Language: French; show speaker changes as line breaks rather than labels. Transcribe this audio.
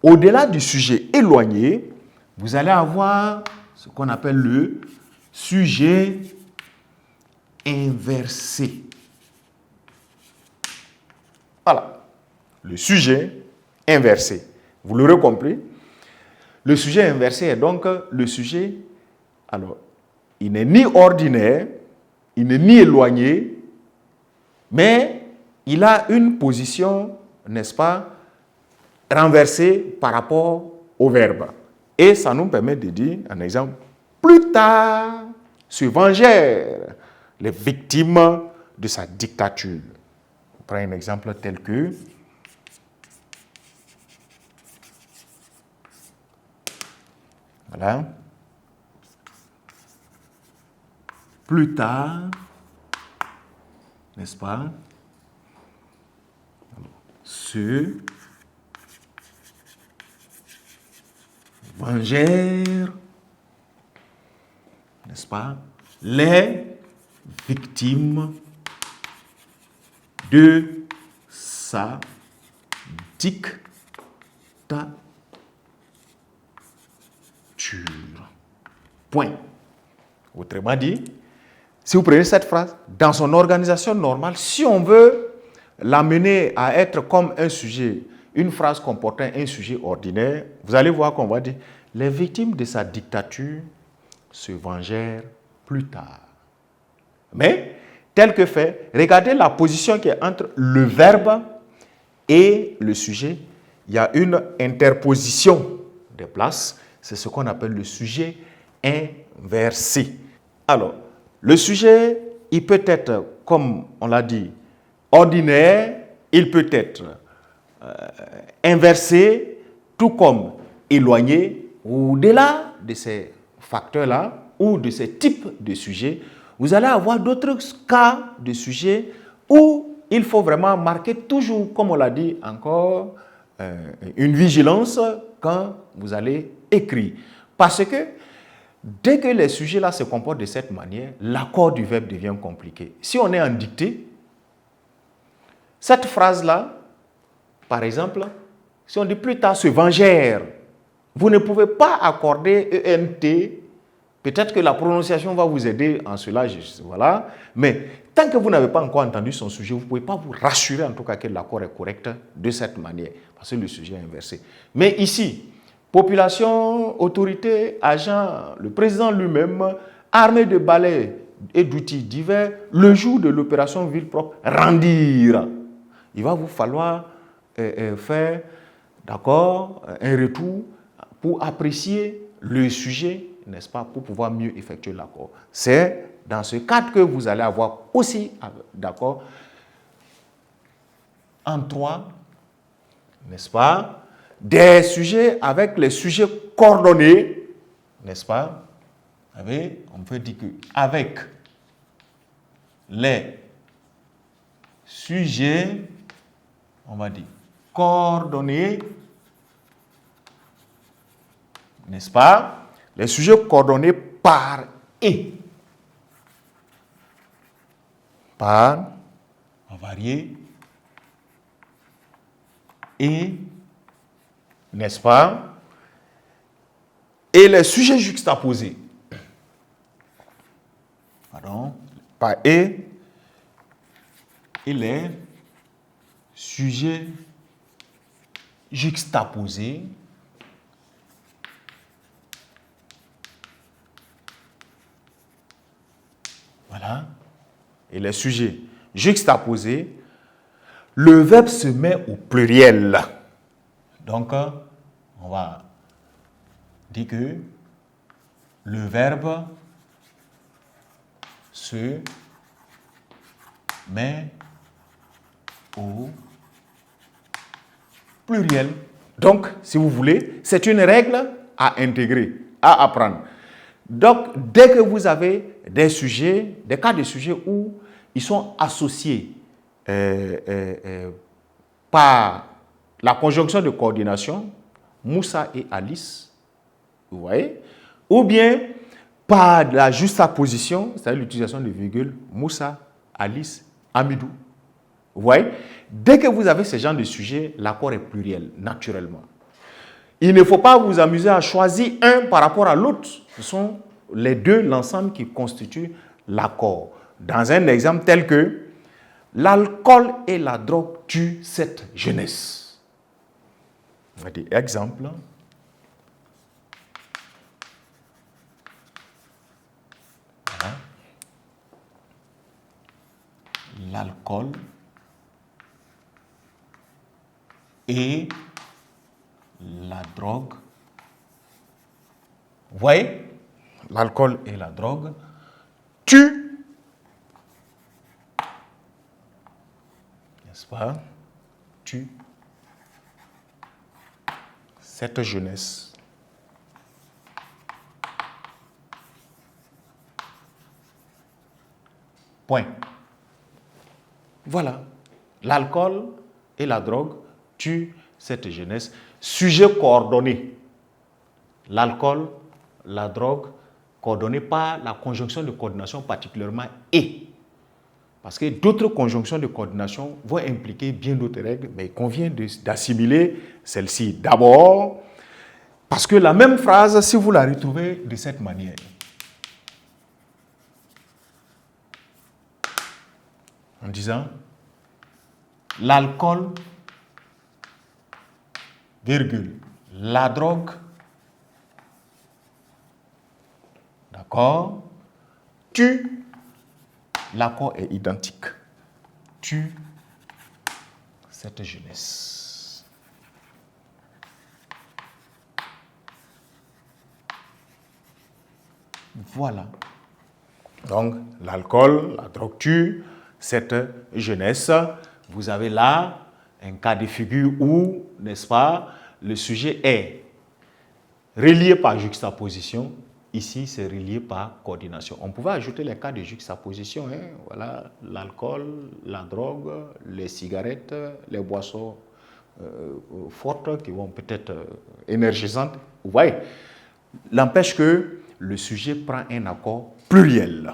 Au-delà du sujet éloigné, vous allez avoir ce qu'on appelle le sujet inversé. Voilà, le sujet inversé. Vous l'aurez compris. Le sujet inversé est donc le sujet, alors, il n'est ni ordinaire, il n'est ni éloigné, mais il a une position, n'est-ce pas, renversée par rapport au verbe. Et ça nous permet de dire, un exemple, plus tard se vengèrent les victimes de sa dictature. On prend un exemple tel que voilà. Plus tard, n'est-ce pas, se vengèrent, n'est-ce pas, les victimes de sa dictature. Point. Autrement dit, si vous prenez cette phrase, dans son organisation normale, si on veut l'amener à être comme un sujet, une phrase comportant un sujet ordinaire, vous allez voir qu'on va dire « Les victimes de sa dictature se vengèrent plus tard ». Mais, tel que fait, regardez la position qui est entre le verbe et le sujet. Il y a une interposition des places. C'est ce qu'on appelle le sujet inversé. Alors, le sujet, il peut être, comme on l'a dit, ordinaire, il peut être inversé, tout comme éloigné. Au-delà de ces facteurs-là, ou de ces types de sujets, vous allez avoir d'autres cas de sujets où il faut vraiment marquer toujours, comme on l'a dit encore, une vigilance quand vous allez écrire. Parce que dès que les sujets-là se comportent de cette manière, l'accord du verbe devient compliqué. Si on est en dictée, cette phrase-là, par exemple, si on dit plus tard se vengèrent, vous ne pouvez pas accorder ENT. Peut-être que la prononciation va vous aider en cela, voilà. Mais tant que vous n'avez pas encore entendu son sujet, vous ne pouvez pas vous rassurer en tout cas que l'accord est correct de cette manière, parce que le sujet est inversé. Mais ici, population, autorité, agent, le président lui-même, armé de balais et d'outils divers, le jour de l'opération ville propre, rendirent. Il va vous falloir faire, d'accord, un retour pour apprécier le sujet, n'est-ce pas, pour pouvoir mieux effectuer l'accord. C'est dans ce cadre que vous allez avoir aussi, d'accord, en trois, n'est-ce pas, des sujets avec les sujets coordonnés, n'est-ce pas, on peut dire que avec les sujets, on va dire, coordonnés, n'est-ce pas, les sujets coordonnés par et. Par, en varié, et, n'est-ce pas, et les sujets juxtaposés. Pardon, par et les sujets juxtaposés. Voilà. Et les sujets juxtaposés, le verbe se met au pluriel. Donc, on va dire que le verbe se met au pluriel. Donc, si vous voulez, c'est une règle à intégrer, à apprendre. Donc, dès que vous avez des sujets, des cas de sujets où ils sont associés par la conjonction de coordination, Moussa et Alice, vous voyez, ou bien par la juxtaposition, c'est-à-dire l'utilisation de virgules, Moussa, Alice, Amidou. Vous voyez, dès que vous avez ce genre de sujet, l'accord est pluriel, naturellement. il ne faut pas vous amuser à choisir un par rapport à l'autre. Ce sont les deux, l'ensemble qui constituent l'accord. Dans un exemple tel que l'alcool et la drogue tuent cette jeunesse. On va dire exemple. Voilà. L'alcool et la drogue. Vous voyez, l'alcool et la drogue tuent, n'est-ce pas, tuent cette jeunesse. Point. Voilà. L'alcool et la drogue tuent cette jeunesse. Sujet coordonné. L'alcool, la drogue, coordonné par la conjonction de coordination particulièrement et. Parce que d'autres conjonctions de coordination vont impliquer bien d'autres règles, mais il convient d'assimiler celle-ci. D'abord, parce que la même phrase, si vous la retrouvez de cette manière, en disant l'alcool, virgule, la drogue, d'accord, tue, l'accord est identique, tue cette jeunesse. Voilà. Donc, l'alcool, la drogue tue cette jeunesse. Vous avez là un cas de figure où, n'est-ce pas, le sujet est relié par juxtaposition. Ici, c'est relié par coordination. On pouvait ajouter les cas de juxtaposition. Hein. Voilà, l'alcool, la drogue, les cigarettes, les boissons fortes qui vont peut-être énergisantes. Vous voyez, n'empêche que le sujet prend un accord pluriel.